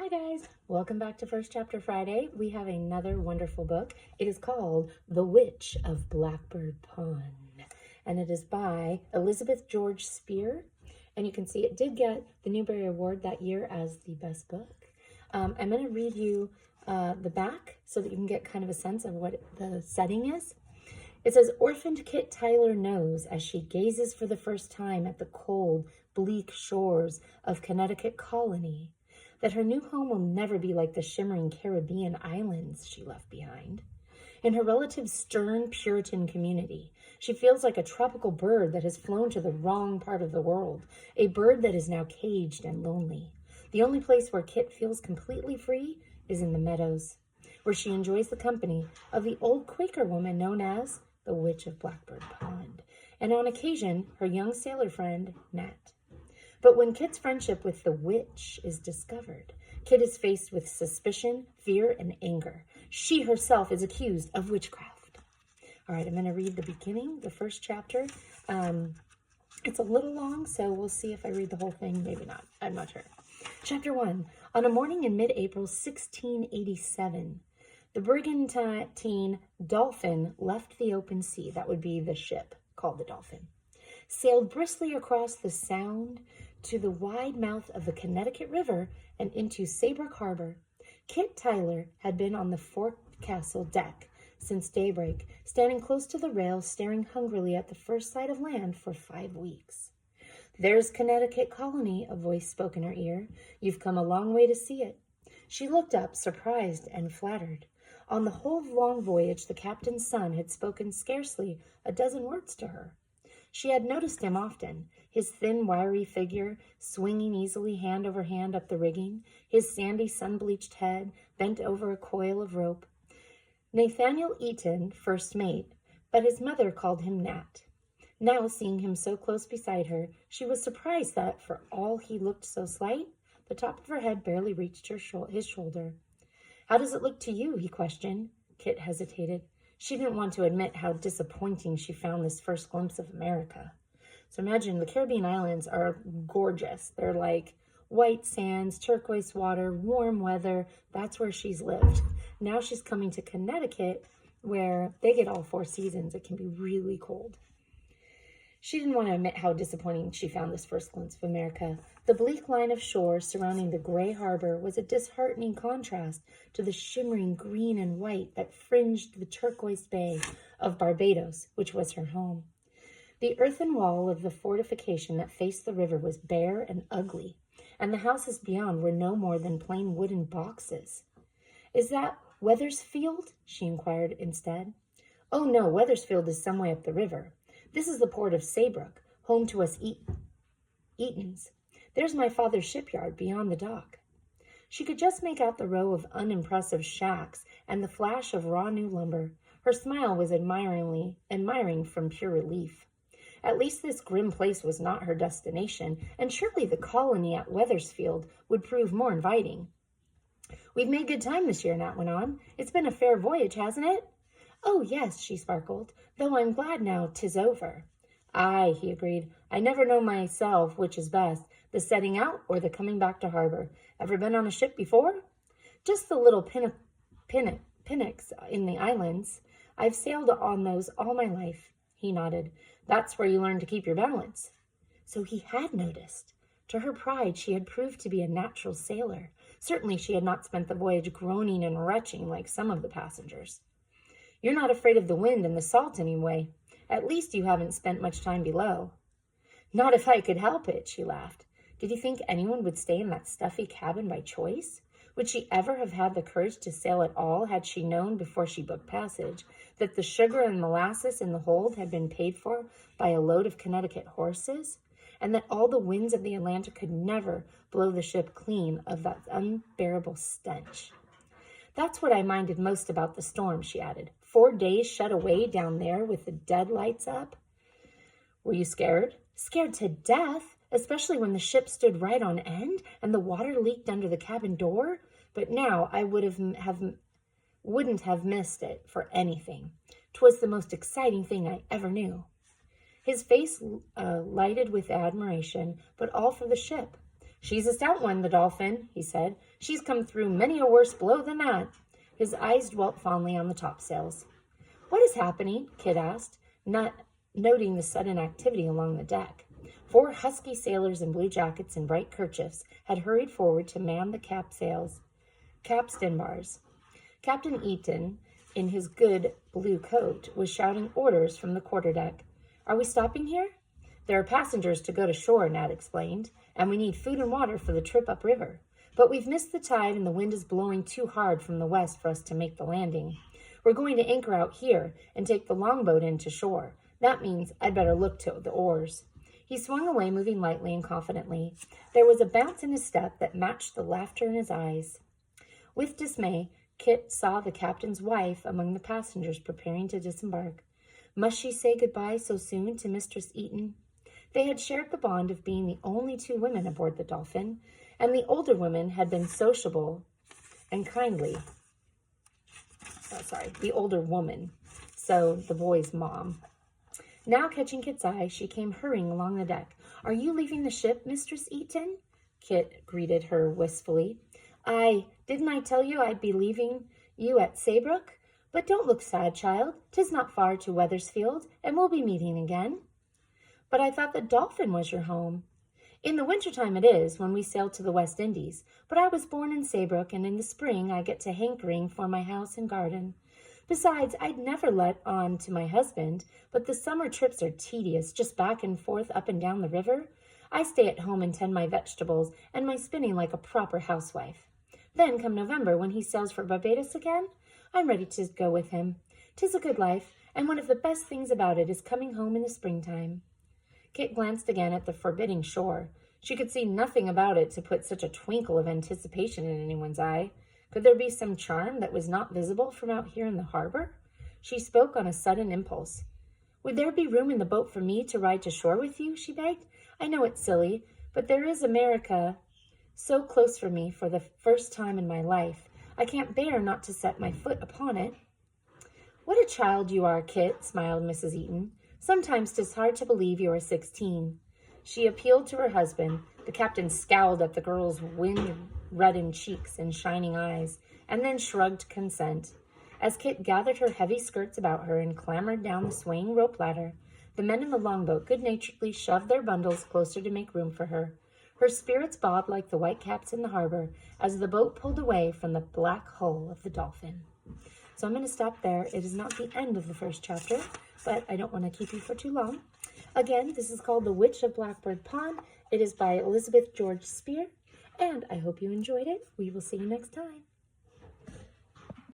Hi guys, welcome back to First Chapter Friday. We have another wonderful book. It is called The Witch of Blackbird Pond, and it is by Elizabeth George Speare. And you can see it did get the Newbery Award that year as the best book. I'm going to read you the back so that you can get kind of a sense of what the setting is. It says, orphaned Kit Tyler knows as she gazes for the first time at the cold, bleak shores of Connecticut Colony that her new home will never be like the shimmering Caribbean islands she left behind. In her relative's stern Puritan community, she feels like a tropical bird that has flown to the wrong part of the world, a bird that is now caged and lonely. The only place where Kit feels completely free is in the meadows, where she enjoys the company of the old Quaker woman known as the Witch of Blackbird Pond, and on occasion, her young sailor friend, Nat. But when Kit's friendship with the witch is discovered, Kit is faced with suspicion, fear, and anger. She herself is accused of witchcraft. All right, I'm going to read the beginning, the first chapter. It's a little long, so we'll see if I read the whole thing. Maybe not. I'm not sure. Chapter 1. On a morning in mid-April 1687, the brigantine Dolphin left the open sea. That would be the ship called the Dolphin. Sailed briskly across the Sound to the wide mouth of the Connecticut River and into Saybrook Harbor. Kit Tyler had been on the forecastle deck since daybreak, standing close to the rail, staring hungrily at the first sight of land for 5 weeks. There's Connecticut Colony, a voice spoke in her ear. You've come a long way to see it. She looked up, surprised and flattered. On the whole long voyage, the captain's son had spoken scarcely a dozen words to her. She had noticed him often, his thin, wiry figure swinging easily hand over hand up the rigging, his sandy, sun-bleached head bent over a coil of rope. Nathaniel Eaton, first mate, but his mother called him Nat. Now, seeing him so close beside her, she was surprised that, for all he looked so slight, the top of her head barely reached his shoulder. How does it look to you? He questioned. Kit hesitated. She didn't want to admit how disappointing she found this first glimpse of America. So imagine the Caribbean islands are gorgeous. They're like white sands, turquoise water, warm weather. That's where she's lived. Now she's coming to Connecticut where they get all 4 seasons. It can be really cold. She didn't want to admit how disappointing she found this first glimpse of America. The bleak line of shore surrounding the gray harbor was a disheartening contrast to the shimmering green and white that fringed the turquoise bay of Barbados, which was her home. The earthen wall of the fortification that faced the river was bare and ugly, and the houses beyond were no more than plain wooden boxes. Is that Wethersfield? She inquired instead. Oh no, Wethersfield is some way up the river. This is the port of Saybrook, home to us Eatons. There's my father's shipyard beyond the dock. She could just make out the row of unimpressive shacks and the flash of raw new lumber. Her smile was admiring from pure relief. At least this grim place was not her destination, and surely the colony at Wethersfield would prove more inviting. We've made good time this year, Nat went on. It's been a fair voyage, hasn't it? Oh, yes, she sparkled, though I'm glad now 'tis over. Aye, he agreed. I never know myself which is best, the setting out or the coming back to harbor. Ever been on a ship before? Just the little pinnocks in the islands. I've sailed on those all my life. He nodded. That's where you learn to keep your balance. So he had noticed. To her pride, she had proved to be a natural sailor. Certainly she had not spent the voyage groaning and retching like some of the passengers. You're not afraid of the wind and the salt anyway. At least you haven't spent much time below. Not if I could help it, she laughed. Did you think anyone would stay in that stuffy cabin by choice? Would she ever have had the courage to sail at all had she known before she booked passage that the sugar and molasses in the hold had been paid for by a load of Connecticut horses, and that all the winds of the Atlantic could never blow the ship clean of that unbearable stench? That's what I minded most about the storm, she added. 4 days shut away down there with the dead lights up. Were you scared? Scared to death, especially when the ship stood right on end and the water leaked under the cabin door. But now I wouldn't have missed it for anything. 'Twas the most exciting thing I ever knew. His face lighted with admiration, but all for the ship. "She's a stout one, the dolphin," he said. "She's come through many a worse blow than that." His eyes dwelt fondly on the topsails. "What is happening?" Kit asked, not noting the sudden activity along the deck. 4 husky sailors in blue jackets and bright kerchiefs had hurried forward to man the capstan bars. Captain Eaton, in his good blue coat, was shouting orders from the quarterdeck. "Are we stopping here?" "There are passengers to go to shore," Nat explained, "and we need food and water for the trip upriver. But we've missed the tide and the wind is blowing too hard from the west for us to make the landing. We're going to anchor out here and take the longboat in to shore. That means I'd better look to the oars." He swung away, moving lightly and confidently. There was a bounce in his step that matched the laughter in his eyes. With dismay, Kit saw the captain's wife among the passengers preparing to disembark. Must she say goodbye so soon to Mistress Eaton? They had shared the bond of being the only 2 women aboard the Dolphin, and the older woman had been sociable and kindly. The older woman, so the boy's mom. Now, catching Kit's eye, she came hurrying along the deck. "Are you leaving the ship, Mistress Eaton?" Kit greeted her wistfully. "Aye, didn't I tell you I'd be leaving you at Saybrook? But don't look sad, child. 'Tis not far to Wethersfield, and we'll be meeting again." "But I thought the Dolphin was your home." "In the wintertime it is, when we sail to the West Indies. But I was born in Saybrook, and in the spring I get to hankering for my house and garden. Besides, I'd never let on to my husband, but the summer trips are tedious, just back and forth up and down the river. I stay at home and tend my vegetables and my spinning like a proper housewife. Then, come November, when he sails for Barbados again, I'm ready to go with him. 'Tis a good life, and one of the best things about it is coming home in the springtime." Kit glanced again at the forbidding shore. She could see nothing about it to put such a twinkle of anticipation in anyone's eye. Could there be some charm that was not visible from out here in the harbor? She spoke on a sudden impulse. "Would there be room in the boat for me to ride to shore with you?" she begged. "I know it's silly, but there is America so close for me for the first time in my life. I can't bear not to set my foot upon it." "What a child you are, Kit," smiled Mrs. Eaton. "Sometimes 'tis hard to believe you are 16. She appealed to her husband. The captain scowled at the girl's wind-reddened cheeks and shining eyes, and then shrugged consent. As Kit gathered her heavy skirts about her and clambered down the swaying rope ladder, the men in the longboat good-naturedly shoved their bundles closer to make room for her. Her spirits bobbed like the white caps in the harbor as the boat pulled away from the black hull of the Dolphin. So I'm going to stop there. It is not the end of the first chapter, but I don't want to keep you for too long. Again, this is called The Witch of Blackbird Pond. It is by Elizabeth George Speare, and I hope you enjoyed it. We will see you next time.